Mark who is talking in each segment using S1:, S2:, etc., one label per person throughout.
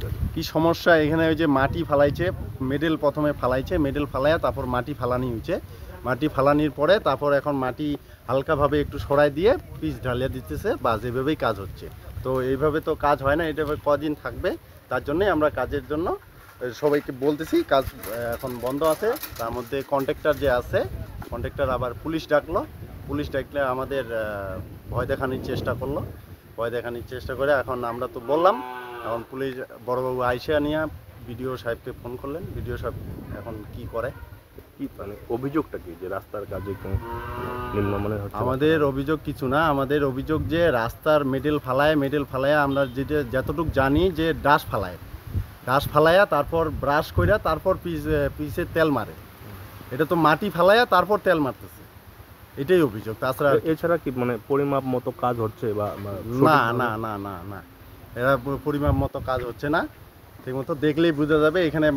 S1: কি সমস্যা এখানে? ওই যে মাটি ফালাইছে, মেডেল প্রথমে ফালাইছে, মেডেল ফালাইয়া তারপর মাটি ফালানি হয়েছে। মাটি ফালানির পরে তারপর এখন মাটি হালকাভাবে একটু সরাই দিয়ে পিচ ঢালিয়ে দিতেছে, বাস এভাবেই কাজ হচ্ছে। তো এইভাবে তো কাজ হয় না, এটা কদিন থাকবে, তার জন্যই আমরা কাজের জন্য সবাইকে বলতেছি কাজ এখন বন্ধ আছে। তার মধ্যে কন্ট্রাক্টর যে আছে, কন্ট্রাক্টর আবার পুলিশ ডাকলো, পুলিশ ডাকলে আমাদের ভয় দেখানোর চেষ্টা করলো, ভয় দেখানোর চেষ্টা করে এখন আমরা তো বললাম, এখন পুলিশ বড়বাবু আইসা নিয়ে বিডিও সাহেবকে ফোন করলেন, বিডিও সাহেব এখন কি করে।
S2: কি মানে অভিযোগটা কি যে রাস্তার কাজে নিম্নমানের হচ্ছে?
S1: আমাদের অভিযোগ কিছু না, আমাদের অভিযোগ যে রাস্তার মেডেল ফালায় আমরা যতটুকু জানি যে ডাস ফালায়া তারপর ব্রাশ কইরা তারপর পিসে তেল মারে। এটা তো মাটি ফালায়া তারপর তেল মারতেছে, এটাই অভিযোগ। তাছাড়া
S2: এছাড়া কি মানে পরিমাপ মতো কাজ হচ্ছে বা
S1: না না না না না এরা পরিমাপ মতো কাজ হচ্ছে না, ঠিকমতো দেখলেই বোঝা যাবে। এখানে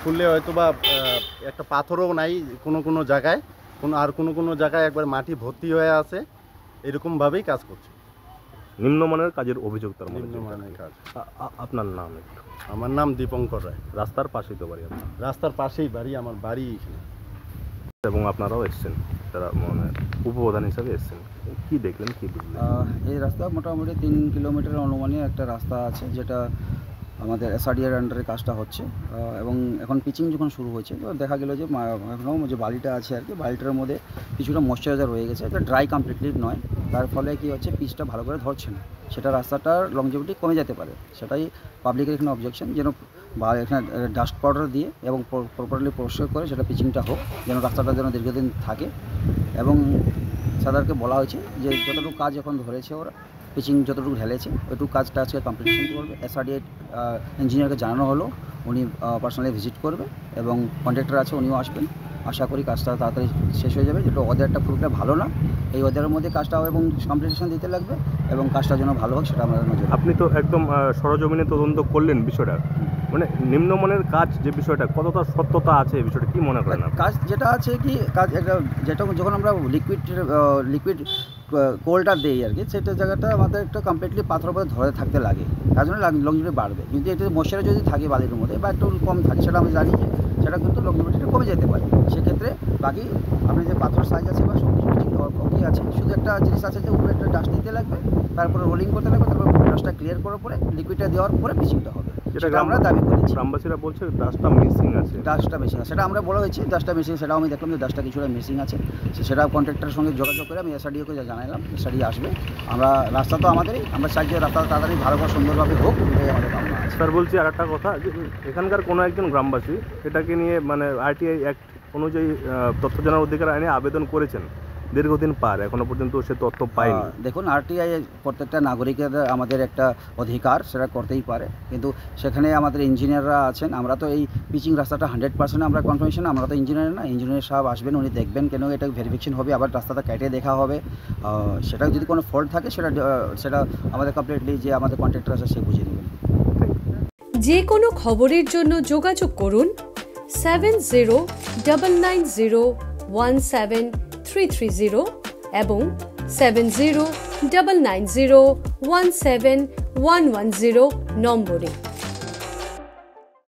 S1: খুললে হয়তো বা একটা পাথরও নাই কোনো জায়গায়, কোনো জায়গায় একবার মাটি ভর্তি হয়ে আছে, এরকমভাবেই কাজ করছে।
S2: নিম্নমানের কাজের অভিযোগ। তার
S1: নিম্নমানের কাজ।
S2: আপনার নাম একটু?
S1: আমার নাম দীপঙ্কর রায়।
S2: রাস্তার পাশেই তো বাড়ি আপনার?
S1: রাস্তার পাশেই বাড়ি, আমার বাড়ি এখানে।
S2: এবং আপনারাও এসছেন, যারা মানে উপপ্রধান হিসাবে এসছেন, কি দেখলেন, কি বুঝলেন?
S3: এই রাস্তা মোটামুটি 3 কিলোমিটার অনুমানে একটা রাস্তা আছে, যেটা আমাদের এসআরডিএর আন্ডারে কাজটা হচ্ছে। এবং এখন পিচিং যখন শুরু হয়েছে তো দেখা গেল যে এখনও যে বালিটা আছে আর কি, বালিটার মধ্যে কিছুটা ময়েশ্চারাইজার রয়ে গেছে, এটা ড্রাই কমপ্লিটলি নয়। তার ফলে কি হচ্ছে, পিচটা ভালো করে ধরছে না, সেটা রাস্তাটার লংজিভিটি কমে যেতে পারে। সেটাই পাবলিকের এখানে অবজেকশন, যেন বা এখানে ডাস্ট পাউডার দিয়ে এবং প্রপারলি পরিষ্কার করে সেটা পিচিংটা হোক, যেন রাস্তাটা যেন দীর্ঘদিন থাকে। এবং সাদারকে বলা হয়েছে যে যতটুকু কাজ এখন ধরেছে ওরা, পিচিং যতটুকু ঢেলেছে ওইটুকু কাজটা আজকে কমপ্লিটেশন করবে। এসআরডিএ ইঞ্জিনিয়ারকে জানানো হলো, উনি পার্সোনালি ভিজিট করবে এবং কন্ট্রাক্টর আছে উনিও আসবেন। আশা করি কাজটা তাড়াতাড়ি শেষ হয়ে যাবে। যেটা ওয়েদারটা পুরোটা ভালো না, এই ওয়েদারের মধ্যে কাজটা এবং কমপ্লিটেশন দিতে লাগবে এবং কাজটা যেন ভালো হোক সেটা আমরা নজর।
S2: আপনি তো একদম সরজমিনে তদন্ত করলেন বিষয়টা, মানে নিম্নমানের কাজ যে বিষয়টা কতটা সত্যতা আছে এই বিষয়টা কি মনে করেন?
S3: কাজ যেটা আছে কি, কাজ একটা যেটা যখন আমরা লিকুইড কোলটা দেই আর কি, সেটা জায়গাটা আমাদের একটা কমপ্লিটলি পাথর উপরে ধরে থাকতে লাগে, তার জন্য লংজিভিটি বাড়বে। কিন্তু এটা ময়শ্চার যদি থাকে বালির মধ্যে বা একটু কম থাকে, সেটা আমি জানি যে সেটা কিন্তু লংজিভিটিটা কমে যেতে পারে। সেক্ষেত্রে বাকি আপনি যে পাথর সাইজ আছে বা সব কিছু ওকে আছে, শুধু একটা জিনিস আছে যে উপরে একটা ডাস্ট দিতে লাগবে, তারপরে রোলিং করতে লাগবে, তারপর ডাস্টটা ক্লিয়ার করার পরে লিকুইডটা দেওয়ার পরে পিচিংটা হবে। সেটা আমরা দাবি করেছি।
S2: গ্রামবাসীরা বলছে ডাস্টটা মিসিং আছে।
S3: ডাস্টটা মিসিং আছে, সেটা আমরা বলা হয়েছে ডাস্টটা মিসিং, সেটাও আমি দেখলাম যে ডাস্টটা কিছুটা মিসিং আছে। সেটা কন্ট্রাক্টরের সঙ্গে যোগাযোগ করে আমি এসআরডিওকে জানালাম, এসআরডি আসবে। আমরা রাস্তা তো আমাদেরই, আমরা চাই যে রাস্তা তাড়াতাড়ি ভালো করে সুন্দরভাবে হোক, এটাই আমাদের কামনা আছে।
S2: স্যার বলছি আর একটা কথা, যে এখানকার কোনো একজন গ্রামবাসী এটাকে নিয়ে মানে আরটিআই অ্যাক্ট অনুযায়ী তথ্য জানার অধিকার আইনে আবেদন করেছেন, দীর্ঘদিন পার এখনো পর্যন্ত সে তথ্য পায়নি।
S3: দেখুন, আরটিআই প্রত্যেকটা নাগরিকের আমাদের একটা অধিকার, সেটা করতেই পারে। কিন্তু সেখানে আমাদের ইঞ্জিনিয়াররা আছেন, আমরা তো এই পিচিং রাস্তাটা 100% আমরা কনফার্মেশন, আমরা তো ইঞ্জিনিয়ার না, ইঞ্জিনিয়ার সাহেব আসবেন, উনি দেখবেন, কেন এটা ভেরিফিকেশন হবে, আবার রাস্তাটা কেটে দেখা হবে। সেটা যদি কোনো ফল্ট থাকে সেটা আমাদের কমপ্লিটলি যে আমাদের কন্ট্রাক্টর আছে সে বুঝিয়ে দেবেন।
S4: যে কোনো খবরের জন্য যোগাযোগ করুন 7099017330 এবং 7099017110 নম্বরে।